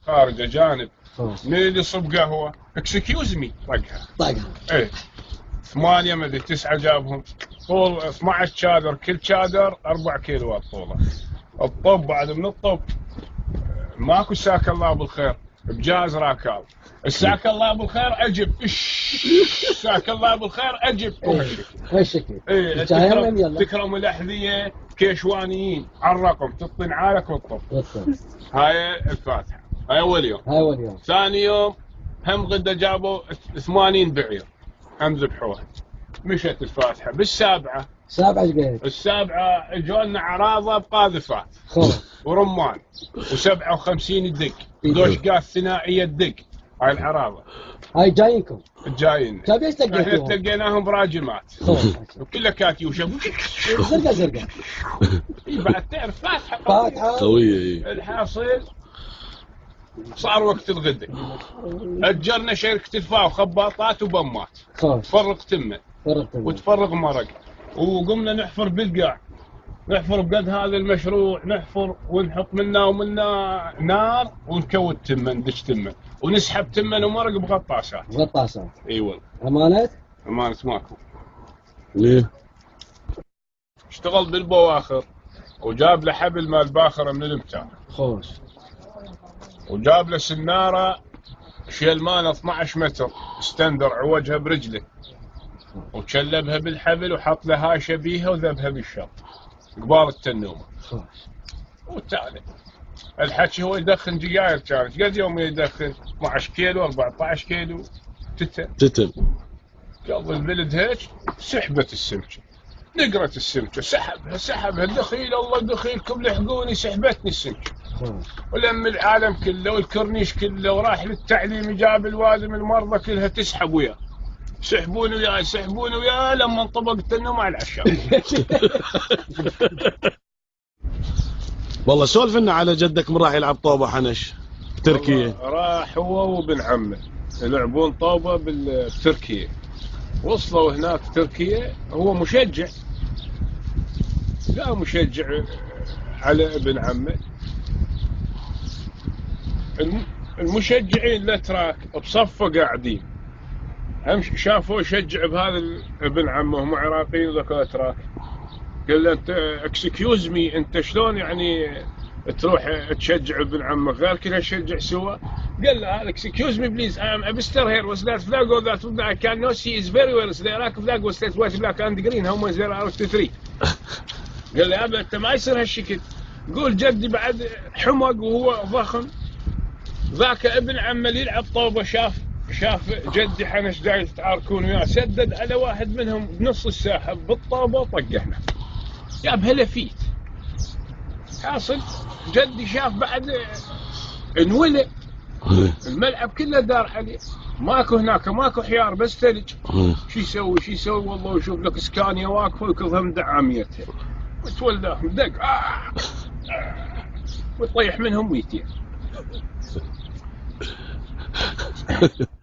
خارج اجانب خلاص. من اللي يصب قهوه اكسكيوز مي طقها. ايه 8 مدري 9 جابهم طول 12 شادر، كل شادر 4 كيلوات طوله. الطب بعد من الطب ماكو ساك الله بالخير بجاز راكاب. الساك الله بالخير اجب ساك الله بالخير اجب هالشكل. ايه تكرم الاحذيه كيشوانيين على الرقم تطن عالك والطب. هاي الفاتحه. هاي اول يوم. ثاني يوم هم غدا جابوا 80 بعير هم ذبحوها. مشت الفاتحه بالسابعه. السابعه اجولنا عراضه بقاذفات ورمان و57 دق دوشقات ثنائيه دق. هاي العراضه هاي جايين. طيب ايش لقيتوهم؟ احنا تلقيناهم براجمات وكلها كاتيوشا زرقاء. بعد تعرف فاتحه قويه. الحاصل صار وقت الغداء اجرنا شركه الفاو خباطات وبمات تفرغ تمه وتفرغ مرق، وقمنا نحفر بالقاع، نحفر بقد هذا المشروع، نحفر ونحط منا ومنا نار ونكوت تمه ندش تمه ونسحب تمن ومرق بغطاسات. اي والله. امانه ماكو. ليه؟ اشتغل بالبواخر وجاب له حبل مال باخره من الامتار وجاب له سناره شيل ماله 12 متر ستندر عوجها برجله وشلبها بالحبل وحط لها هاشه بيها وذبها بالشط قبال التنومه. والتالي الحكي هو يدخن جياير كانت قد يوم يدخن 12 كيلو 14 كيلو تتن. قبل البلد هيك سحبت السمكه نقرت السمكه سحبها دخيل الله دخيلكم لحقوني سحبتني السمكه ولم العالم كله والكورنيش كله وراح للتعليم جاب الوادم المرضى كلها تسحب وياه سحبوني وياه لما انطبق التنوم على العشاء. والله سولف لنا على جدك من راح يلعب طوبه حنش بتركيا. راح هو وابن عمه يلعبون طوبه بتركيا. وصلوا هناك تركيا هو مشجع على ابن عمه. المشجعين الاتراك بصفه قاعدين هم شافوه يشجع بهذا ابن عمه هم عراقيين وذاك الاتراك. قال له انت اكسكيوز مي انت شلون يعني تروح تشجع ابن عمك غير كذا نشجع سوا. قال له اكسكيوز مي بليز اي ام ا فيزيتور هير was that flag or that I cannot see is very well the Iraq flag was that white black and green how much there are 3. قال له ابا انت ما يصير هالشكل. قول جدي بعد حمق وهو ضخم ذاك ابن عمه اللي يلعب طوبه شاف جدي حنش جاي يتعاركون وياه سدد على واحد منهم بنص الساحه بالطوبه وطقحنا جاب هلفيت. حاصل جدي شاف بعد انولع الملعب كله دار عليه ماكو هناك ماكو حيار بس ثلج. شو يسوي والله يشوف لك اسكانيا واقفه ويكظها مدعاميتها وتولداهم دق ويطيح منهم 200.